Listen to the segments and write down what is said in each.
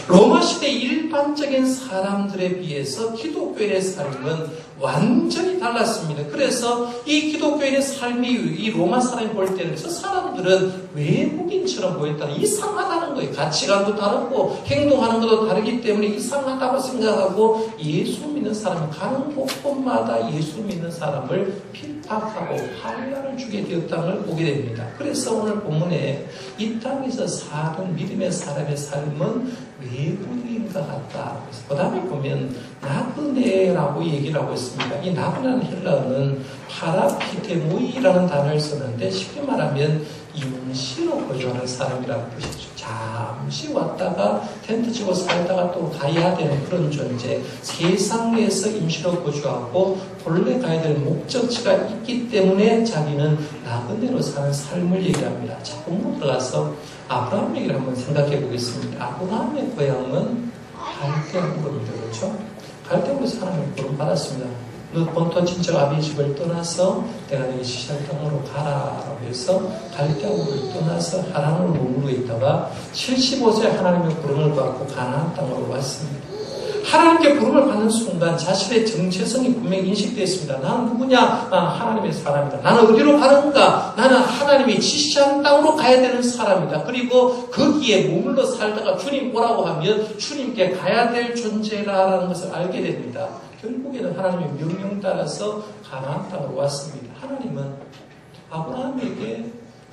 로마 시대 일반적인 사람들에 비해서 기독교인의 삶은 완전히 달랐습니다. 그래서 이 기독교인의 삶이 이 로마 사람이 볼 때는 저 사람들은 외국인처럼 보였다는, 이상하다는 거예요. 가치관도 다르고 행동하는 것도 다르기 때문에 이상하다고 생각하고 예수 믿는 사람이 가는 곳곳마다 예수 믿는 사람을 핍박하고 환난을 주게 되었다는 걸 보게 됩니다. 그래서 오늘 본문에 이 땅에서 사는 믿음의 사람의 삶은 외국인과 같다. 그 다음에 보면 나그네라고 얘기를 하고 있습니다. 이 나그네라는 헬라어는 파라피데모이라는 단어를 쓰는데 쉽게 말하면 임시로 거주하는 사람이라는 뜻이죠. 잠시 왔다가 텐트 치고 살다가 또 가야 되는 그런 존재. 세상에서 임시로 거주하고 본래 가야 될 목적지가 있기 때문에 자기는 나그네로 사는 삶을 얘기합니다. 자, 본문 들어가서 아브라함 얘기를 한번 생각해 보겠습니다. 아브라함의 고향은 갈대아우르입니다. 그렇죠? 갈대아우르에서 하나님의 부름 받았습니다. 너 본토 친척 아비 집을 떠나서 내가 너희 지시할 땅으로 가라라고 해서 갈대아우르를 떠나서 하란으로 머무르고 있다가 75세 하나님의 부름을 받고 가나안 땅으로 왔습니다. 하나님께 부름을 받는 순간 자신의 정체성이 분명히 인식되었습니다. 나는 누구냐? 하나님의 사람이다. 나는 어디로 가는가? 나는 하나님이 지시한 땅으로 가야 되는 사람이다. 그리고 거기에 머물러 살다가 주님 오라고 하면 주님께 가야 될 존재라는 것을 알게 됩니다. 결국에는 하나님의 명령 따라서 가나안 땅으로 왔습니다. 하나님은 아브라함에게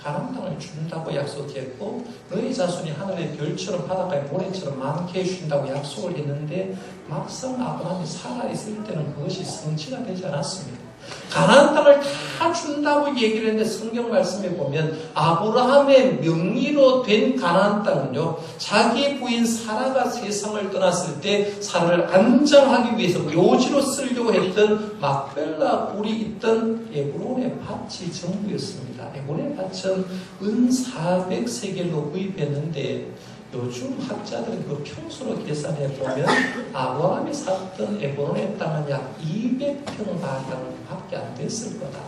가나안 땅을 준다고 약속했고 너희 자손이 하늘의 별처럼 바닷가의 모래처럼 많게 해주신다고 약속을 했는데 막상 아브라함이 살아있을 때는 그것이 성취가 되지 않았습니다. 가나안 땅을 다 준다고 얘기를 했는데 성경 말씀에 보면 아브라함의 명의로 된 가나안 땅은요, 자기 부인 사라가 세상을 떠났을 때 사라를 안정하기 위해서 묘지로 쓰려고 했던 막벨라 굴이 있던 에브론의 밭이 전부였습니다. 에브론의 밭은 은 400세겔로 구입했는데 요즘 학자들은 그 평수로 계산해 보면 아브라함이 샀던 에브론의 땅은 약 200평밖에 안 됐을 거다.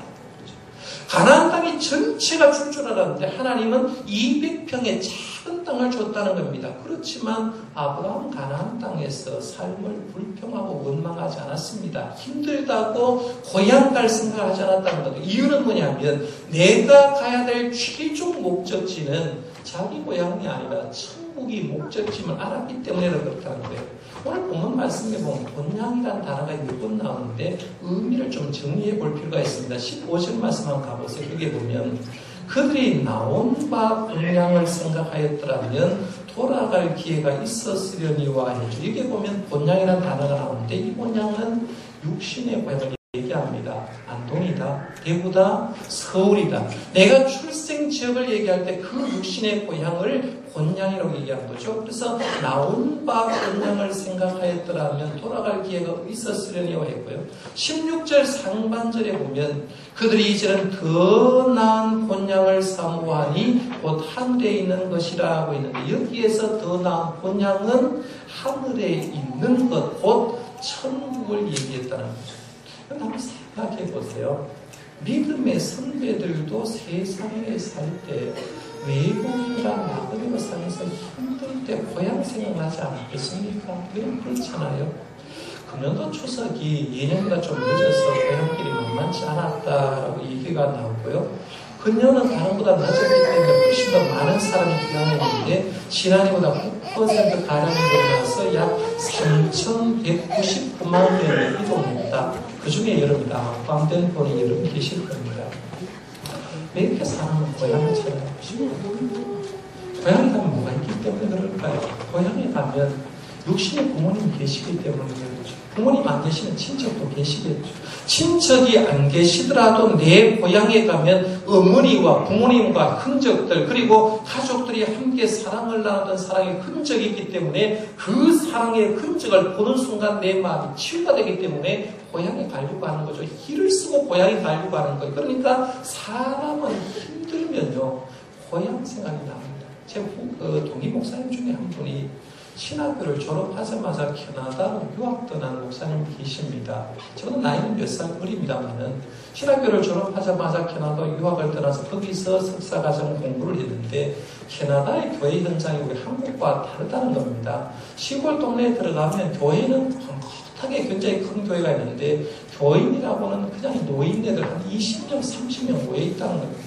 가나안 땅이 전체가 줄 줄 알았는데 하나님은 200평의 작은 땅을 줬다는 겁니다. 그렇지만 아브라함은 가나안 땅에서 삶을 불평하고 원망하지 않았습니다. 힘들다고 고향 갈 생각을 하지 않았다는 거죠. 이유는 뭐냐면 내가 가야 될 최종 목적지는 자기 고향이 아니라 천국이 목적지임을 알았기 때문에 그렇다는 거예요. 오늘 본문 말씀에 보면 본향이라는 단어가 6번 나오는데 의미를 좀 정리해 볼 필요가 있습니다. 15절 말씀 한번 가보세요. 거기에 보면 그들이 나온 바 본향을 생각하였더라면 돌아갈 기회가 있었으려니와 해주. 여기에 보면 본향이라는 단어가 나오는데 이 본향은 육신의 고향을 얘기합니다. 안동이다, 대구다, 서울이다. 내가 출생 지역을 얘기할 때 그 육신의 고향을 본향이라고 얘기한 거죠. 그래서 나온 바 본향을 생각하였더라면 돌아갈 기회가 있었으려니와 했고요. 16절 상반절에 보면 그들이 이제는 더 나은 본향을 사모하니 곧 하늘에 있는 것이라 하고 있는데 여기에서 더 나은 본향은 하늘에 있는 것, 곧 천국을 얘기했다는 거죠. 한번 생각해 보세요. 믿음의 선배들도 세상에 살 때 외국인과 나그네로 살면서 힘들 때 고향 생각나지 않겠습니까? 왜 그렇잖아요. 금년도 추석이 예년보다 좀 늦어서 고향길이 만만치 않았다라고 얘기가 나오고요. 금년은 다른보다 늦었기 때문에 훨씬 더 많은 사람이 귀향했는데 지난해보다 9% 가량이 늘어나서 약 3,199만 명이 이동했다. 그 중에 여러분이 포함된 분이 여러분 계실 겁니다. 왜 이렇게 사람은 고향을 찾아가고 싶어요? 고향에 가면 뭐가 있기 때문에 그럴까요? 고향에 가면 육신의 부모님이 계시기 때문에 그렇죠. 부모님 안 계시면 친척도 계시겠죠. 친척이 안 계시더라도 내 고향에 가면 어머니와 부모님과 흔적들 그리고 가족들이 함께 사랑을 나누던 사랑의 흔적이 있기 때문에 그 사랑의 흔적을 보는 순간 내 마음이 치유가 되기 때문에 고향에 가려고 하는 거죠. 길을 쓰고 고향에 가려고 하는 거예요. 그러니까 사람은 힘들면요 고향 생각이 납니다. 제 동기 목사님 중에 한 분이 신학교를 졸업하자마자 캐나다로 유학 떠난 목사님 계십니다. 저는 나이는 몇 살 어립니다만은 신학교를 졸업하자마자 캐나다 유학을 떠나서 거기서 석사과정 공부를 했는데 캐나다의 교회 현장이 우리 한국과 다르다는 겁니다. 시골 동네에 들어가면 교회는 �긋하게 굉장히 큰 교회가 있는데 교인이라고는 그냥 노인네들 한 20명, 30명 모여 있다는 겁니다.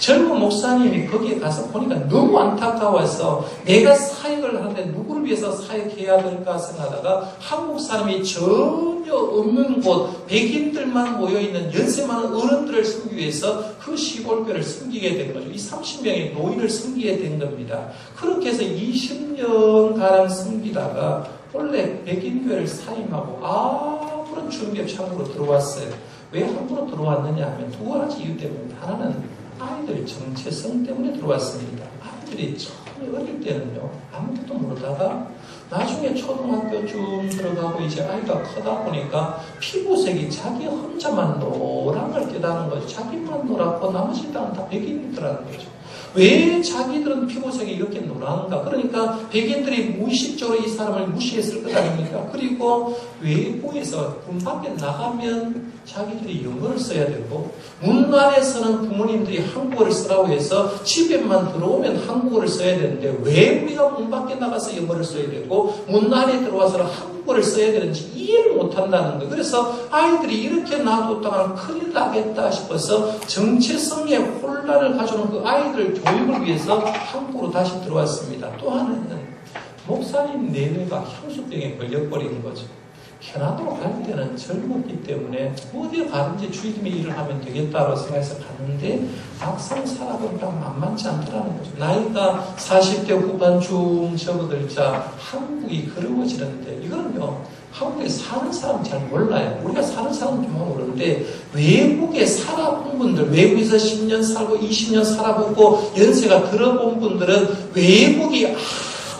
젊은 목사님이 거기에 가서 보니까 너무 안타까워서 내가 사역을 하는데 누구를 위해서 사역해야 될까 생각하다가 한국 사람이 전혀 없는 곳, 백인들만 모여있는 연세 많은 어른들을 섬기기 위해서 그 시골교회를 섬기게 된 거죠. 이 30명의 노인을 섬기게 된 겁니다. 그렇게 해서 20년가량 섬기다가 원래 백인교회를 사임하고 아무런 준비 없이 한국으로 들어왔어요. 왜 한국으로 들어왔느냐 하면 두 가지 이유 때문에 하나는 아이들 정체성 때문에 들어왔습니다. 아이들이 처음에 어릴 때는요, 아무것도 모르다가 나중에 초등학교쯤 들어가고 이제 아이가 크다 보니까 피부색이 자기 혼자만 노란 걸 깨닫는 거죠. 자기만 노랗고 나머지 딸은 다 백인이더라는 거죠. 왜 자기들은 피부색이 이렇게 노란가? 그러니까 백인들이 무의식적으로 이 사람을 무시했을 것 아닙니까? 그리고 외부에서 문 밖에 나가면 자기들이 영어를 써야 되고 문 안에서는 부모님들이 한국어를 쓰라고 해서 집에만 들어오면 한국어를 써야 되는데 왜 우리가 문 밖에 나가서 영어를 써야 되고 문 안에 들어와서는 한국어를 써야 되는지 이해를 못한다는 거예요. 그래서 아이들이 이렇게 놔뒀다가 큰일 나겠다 싶어서 정체성의 혼란을 가져오는 그 아이들 교육을 위해서 한국으로 다시 들어왔습니다. 또 하나는 목사님 내외가 향수병에 걸려버리는 거죠. 캐나다로 갈 때는 젊었기 때문에 어디에 가든지 주님의 일을 하면 되겠다고 생각해서 갔는데 막상 살아보니까 만만치 않더라는 거죠. 나이가 40대 후반쯤 접어들자 한국이 그리워지는데 이거는요 한국에 사는 사람 잘 몰라요. 우리가 사는 사람은 좀 모르는데 외국에 살아본 분들, 외국에서 10년 살고 20년 살아보고 연세가 들어본 분들은 외국이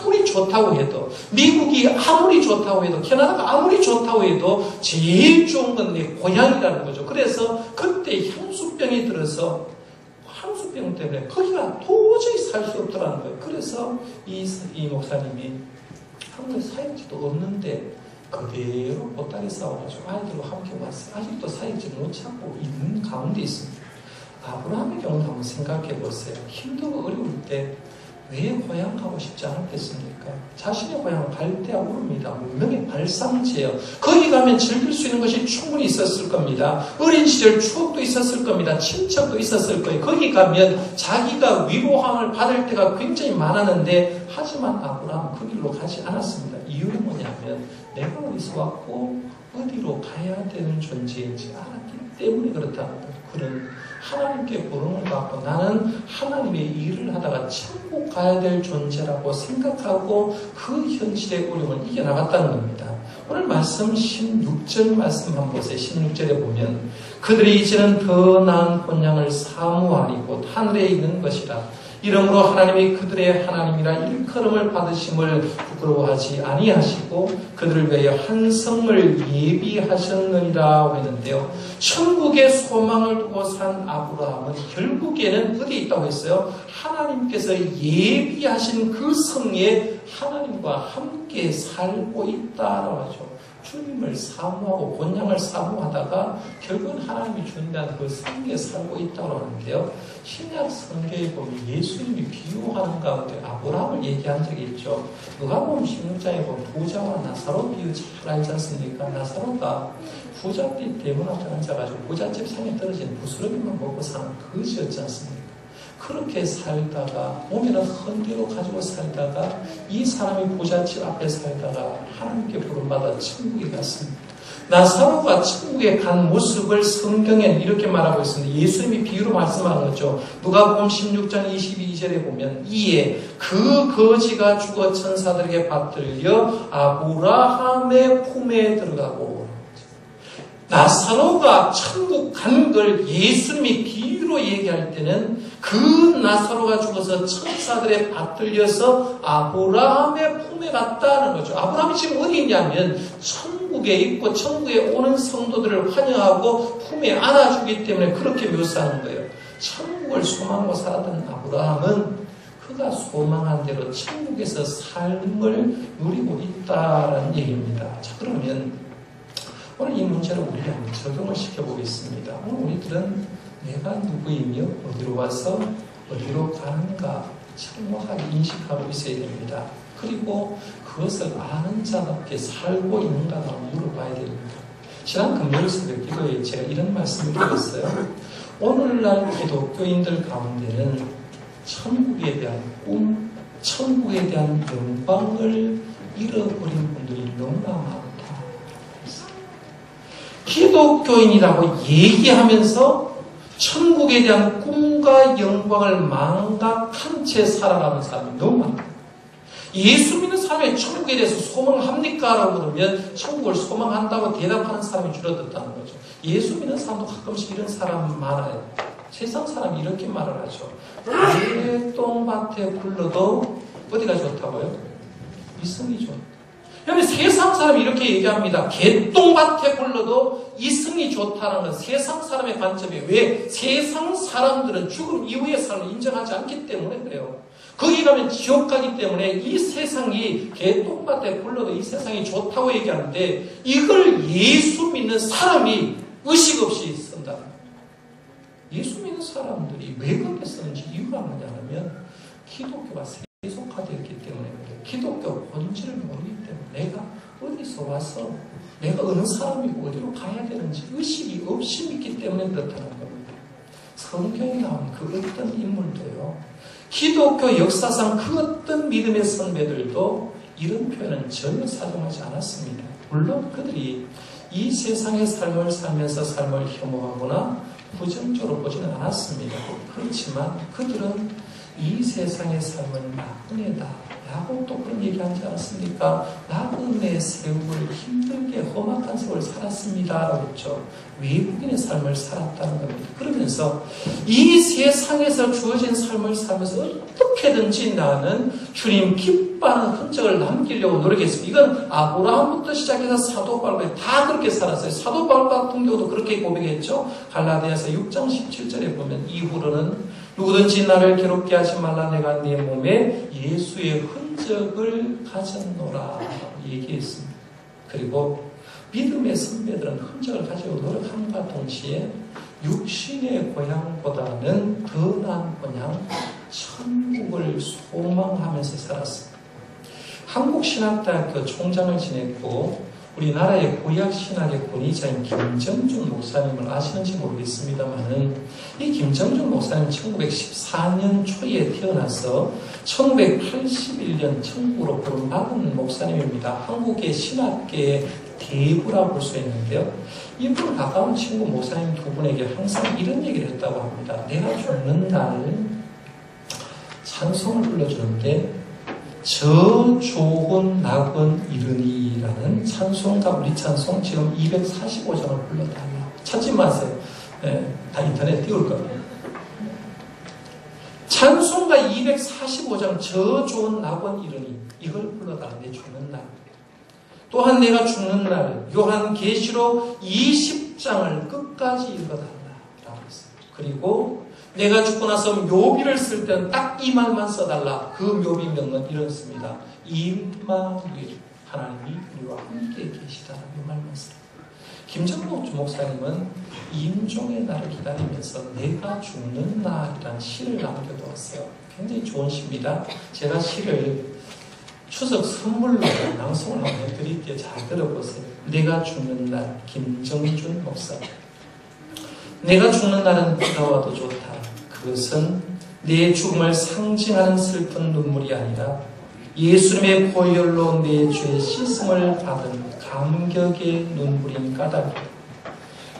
아무리 좋다고 해도 미국이 아무리 좋다고 해도 캐나다가 아무리 좋다고 해도 제일 좋은 건 내 고향이라는 거죠. 그래서 그때 향수병이 들어서 향수병 때문에 거기가 도저히 살 수 없더라는 거예요. 그래서 이 목사님이 한국에 사역지도 없는데 그대로 보따리 싸워가지고 아이들과 함께 왔어요. 아직도 사역지 못 찾고 있는 가운데 있습니다. 아브라함의 경우도 한번 생각해 보세요. 힘들고 어려울 때 왜 고향 가고 싶지 않았겠습니까? 자신의 고향은 갈대아 우르입니다. 문명의 발상지예요. 거기 가면 즐길 수 있는 것이 충분히 있었을 겁니다. 어린 시절 추억도 있었을 겁니다. 친척도 있었을 거예요. 거기 가면 자기가 위로함을 받을 때가 굉장히 많았는데 하지만 아브라함은 그 길로 가지 않았습니다. 이유는 뭐냐면 내가 어디서 왔고 어디로 가야 되는 존재인지 알았기 때문에 그렇다는 거예요. 그런 하나님께 부름을 받고 나는 하나님의 일을 하다가 천국 가야 될 존재라고 생각하고 그 현실의 어려움을 이겨나갔다는 겁니다. 오늘 말씀 16절 말씀 한번 보세요. 16절에 보면 그들이 이제는 더 나은 본향을 사모하니 곧 하늘에 있는 것이라. 이러므로 하나님이 그들의 하나님이라 일컬음을 받으심을 부끄러워하지 아니하시고 그들을 위하여 한 성을 예비하셨느니라 했는데요. 천국의 소망을 두고 산 아브라함은 결국에는 어디에 있다고 했어요? 하나님께서 예비하신 그 성에 하나님과 함께 살고 있다라고 하죠. 주님을 사모하고 본향을 사모하다가 결국은 하나님이 준비한 그 성에 살고 있다고 하는데요. 신약 성경에 보면 예수님이 비유하는 가운데 아브라함을 얘기한 적이 있죠. 누가복음 16장에 보면 부자와 나사로 비유 잘 알지 않습니까? 나사로가 부잣집 대문 앞에 앉아가지고 부잣집 상에 떨어진 부스러기만 먹고 사는 거지였지 않습니까? 그렇게 살다가 오면은 헌대로 가지고 살다가 이 사람이 부잣집 앞에 살다가 하나님께 부름받아 천국에 갔습니다. 나사로가 천국에 간 모습을 성경에는 이렇게 말하고 있습니다. 예수님이 비유로 말씀하는 거죠. 누가복음 16장 22절에 보면 이에 그 거지가 죽어 천사들에게 받들려 아브라함의 품에 들어가고 나사로가 천국 간 걸 예수님이 비유로 얘기할 때는 그 나사로가 죽어서 천사들에 받들려서 아브라함의 품에 갔다는 거죠. 아브라함이 지금 어디 있냐면 천국에 있고 천국에 오는 성도들을 환영하고 품에 안아주기 때문에 그렇게 묘사하는 거예요. 천국을 소망하고 살았던 아브라함은 그가 소망한 대로 천국에서 삶을 누리고 있다는 얘기입니다. 자, 그러면 오늘 이 문제를 우리가 한번 적용을 시켜보겠습니다. 오늘 우리들은 내가 누구이며 어디로 와서 어디로 가는가 정확하게 인식하고 있어야 됩니다. 그리고 그것을 아는 자답게 살고 있는가를 물어봐야 됩니다. 지난 금요일 새벽 기도에 제가 이런 말씀을 드렸어요. 오늘날 기독교인들 가운데는 천국에 대한 꿈, 천국에 대한 영광을 잃어버린 분들이 너무나 많다. 기독교인이라고 얘기하면서 천국에 대한 꿈과 영광을 망각한 채 살아가는 사람이 너무 많다. 예수 믿는 사람이 천국에 대해서 소망합니까? 라고 그러면 천국을 소망한다고 대답하는 사람이 줄어들었다는 거죠. 예수 믿는 사람도 가끔씩 이런 사람 많아요. 세상 사람이 이렇게 말을 하죠. 개똥밭에 굴러도 어디가 좋다고요? 이승이 좋다. 그러면 세상 사람이 이렇게 얘기합니다. 개똥밭에 굴러도 이승이 좋다는 건 세상 사람의 관점이에요. 왜? 세상 사람들은 죽음 이후의 삶을 인정하지 않기 때문에 그래요. 거기 가면 지옥 가기 때문에 이 세상이 개똥밭에 굴러도 이 세상이 좋다고 얘기하는데 이걸 예수 믿는 사람이 의식 없이 쓴다. 예수 믿는 사람들이 왜 그렇게 쓰는지 이유가 뭐냐면 기독교가 세속화되었기 때문에 그래요. 기독교 본질을 모르기 때문에 내가 어디서 와서 내가 어느 사람이고 어디로 가야 되는지 의식이 없이 믿기 때문에 그렇다는 겁니다. 성경에 나온 그 어떤 인물도요. 기독교 역사상 그 어떤 믿음의 선배들도 이런 표현은 전혀 사용하지 않았습니다. 물론 그들이 이 세상의 삶을 살면서 삶을 혐오하거나 부정적으로 보지는 않았습니다. 그렇지만 그들은 이 세상의 삶은 나그네다 라고 또 그런 얘기하지 않았습니까? 나그네 세월 힘들게 험악한 세월을 살았습니다 라고 했죠. 외국인의 삶을 살았다는 겁니다. 그러면서 이 세상에서 주어진 삶을 살면서 어떻게든지 나는 주님 기뻐하는 흔적을 남기려고 노력했습니다. 이건 아브라함부터 시작해서 사도 바울까지 다 그렇게 살았어요. 사도 바울 같은 경우도 그렇게 고백했죠. 갈라디아서 6장 17절에 보면 이후로는 누구든지 나를 괴롭게 하지 말라. 내가 네 몸에 예수의 흔적을 가졌노라 얘기했습니다. 그리고 믿음의 선배들은 흔적을 가지고 노력함과 동시에 육신의 고향보다는 더 나은 고향 천국을 소망하면서 살았습니다. 한국신학대학교 총장을 지냈고 우리나라의 구약신학의 권위자인 김정준 목사님을 아시는지 모르겠습니다만은 이 김정준 목사님 1914년 초에 태어나서 1981년 천국으로 부름받은 목사님입니다. 한국의 신학계의 대부라고 볼 수 있는데요. 이분 가까운 친구 목사님 두 분에게 항상 이런 얘기를 했다고 합니다. 내가 죽는 날 찬송을 불러주는데 저 좋은 낙은 이르니라는 찬송가 우리 찬송 지금 245장을 불러달라. 찾지 마세요. 다 인터넷 띄울 겁니다. 찬송가 245장 저 좋은 낙은 이르니 이걸 불러달라. 내 죽는 날. 또한 내가 죽는 날 요한계시록 20장을 끝까지 읽어달라라고 했어요. 그리고 내가 죽고 나서 묘비를 쓸 때는 딱 이 말만 써달라. 그 묘비명은 이렇습니다. 임마누엘 하나님이 우리와 함께 계시다라는 말만 써요. 김정록 목사님은 임종의 날을 기다리면서 내가 죽는 날이라는 시를 남겨두었어요. 굉장히 좋은 시입니다. 제가 시를 추석 선물로 낭송을 한번 해드릴게요. 잘 들어보세요. 내가 죽는 날 김정준 목사. 내가 죽는 날은 비가 와도 좋다. 그것은 내 죽음을 상징하는 슬픈 눈물이 아니라 예수님의 보혈로 내 죄의 씻음을 받은 감격의 눈물인 까닭이다.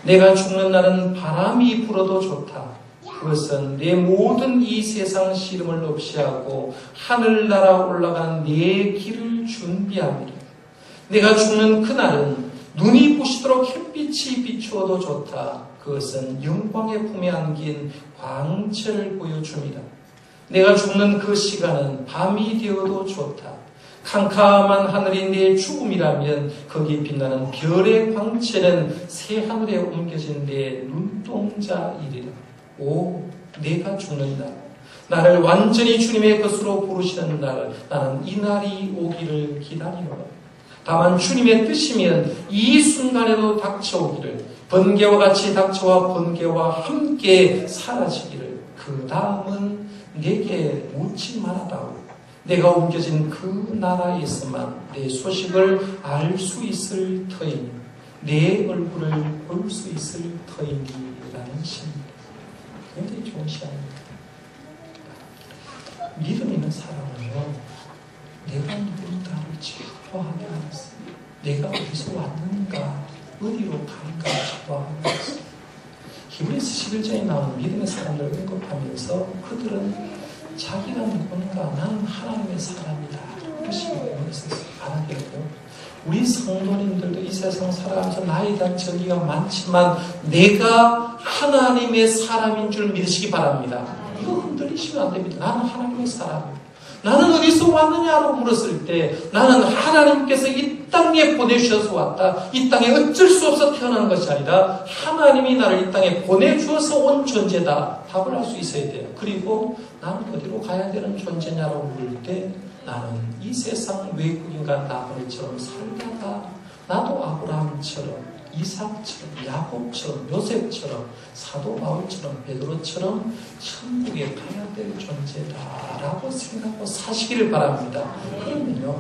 내가 죽는 날은 바람이 불어도 좋다. 그것은 내 모든 이 세상 시름을 없이 하고 하늘나라 올라가는 내 길을 준비함이라. 내가 죽는 그날은 눈이 부시도록 햇빛이 비추어도 좋다. 그것은 영광의 품에 안긴 광채를 보여줍니다. 내가 죽는 그 시간은 밤이 되어도 좋다. 캄캄한 하늘이 내 죽음이라면 거기 빛나는 별의 광채는 새 하늘에 옮겨진 내 눈동자이리라. 오, 내가 죽는 날 나를 완전히 주님의 것으로 부르시는 날, 나는 이 날이 오기를 기다리노라. 다만 주님의 뜻이면 이 순간에도 닥쳐오기를, 번개와 같이 닥쳐와 번개와 함께 사라지기를, 그 다음은 내게 묻지 말아다오. 내가 옮겨진 그 나라에서만 내 소식을 알 수 있을 터이니, 내 얼굴을 볼 수 있을 터이니라는 시입니다. 굉장히 좋은 시입니다. 믿음 있는 사람은요, 내가 누군가를 체화하게 하겠습니다. 내가 어디서 왔는가, 어디로 가는가 체화하게 하겠습니다. 히브리서 11장에 나오는 믿음의 사람들을 언급하면서 그들은 자기가 누군가, 나는 하나님의 사람이다, 그것이 믿음에서 바라게 하고, 우리 성도님들도 이 세상 살아가면서 나에 대한 정의가 많지만 내가 하나님의 사람인 줄 믿으시기 바랍니다. 이거 흔들리시면 안 됩니다. 나는 하나님의 사람입니다. 나는 어디서 왔느냐고 물었을 때 나는 하나님께서 이 땅에 보내주셔서 왔다. 이 땅에 어쩔 수 없어 태어난 것이 아니라 하나님이 나를 이 땅에 보내주어서 온 존재다. 답을 할 수 있어야 돼요. 그리고 나는 어디로 가야 되는 존재냐고 물을 때 나는 이 세상 외국인과 나그네처럼 살다가 나도 아브라함처럼, 이삭처럼, 야곱처럼, 요셉처럼, 사도 바울처럼, 베드로처럼 천국에 가야 될 존재다라고 생각하고 사시기를 바랍니다. 그러면요,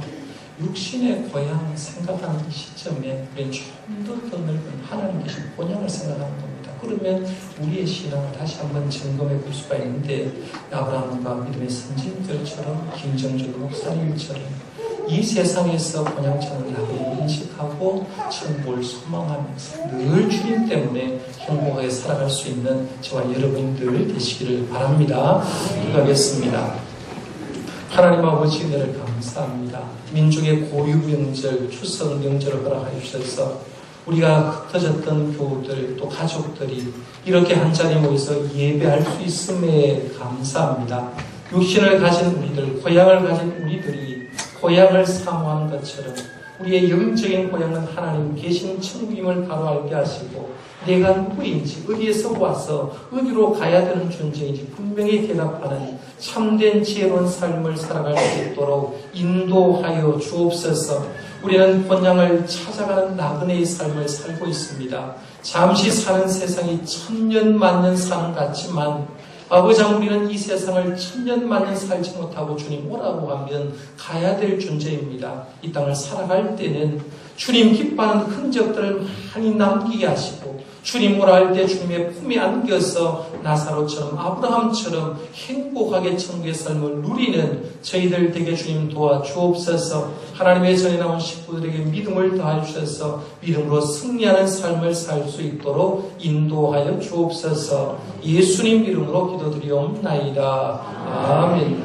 육신의 고향 생각하는 시점에 우리는 좀 더 넓은 하나님 계신 본향을 생각하는 겁니다. 그러면 우리의 신앙을 다시 한번 점검해 볼 수가 있는데, 아브라함과 믿음의 선진들처럼, 김정준 목사님처럼 이 세상에서 본향처럼 나를 인식하고 천국을 소망하면서 늘 주님 때문에 행복하게 살아갈 수 있는 저와 여러분들 되시기를 바랍니다. 기도하겠습니다. 하나님 아버지, 은혜를 감사합니다. 민족의 고유명절, 추석 명절을 허락해 주셔서 우리가 흩어졌던 교우들, 또 가족들이 이렇게 한자리에 모여서 예배할 수 있음에 감사합니다. 육신을 가진 우리들, 고향을 가진 우리들이 고향을 사모하는 것처럼 우리의 영적인 고향은 하나님 계신 천국임을 바로 알게 하시고, 내가 누구인지, 어디에서 와서 어디로 가야 되는 존재인지 분명히 대답하는 참된 지혜로운 삶을 살아갈 수 있도록 인도하여 주옵소서. 우리는 본향을 찾아가는 나그네의 삶을 살고 있습니다. 잠시 사는 세상이 천년 만년 사는 같지만 아버지, 우리는 이 세상을 천년 만년 살지 못하고 주님 오라고 하면 가야 될 존재입니다. 이 땅을 살아갈 때는 주님 기뻐하는 흔적들을 많이 남기게 하시고, 주님 오라 할 때 주님의 품에 안겨서 나사로처럼, 아브라함처럼 행복하게 천국의 삶을 누리는 저희들 되게 주님 도와주옵소서. 하나님의 전에 나온 식구들에게 믿음을 더하주셔서 믿음으로 승리하는 삶을 살 수 있도록 인도하여 주옵소서. 예수님 이름으로 기도드리옵나이다. 아멘.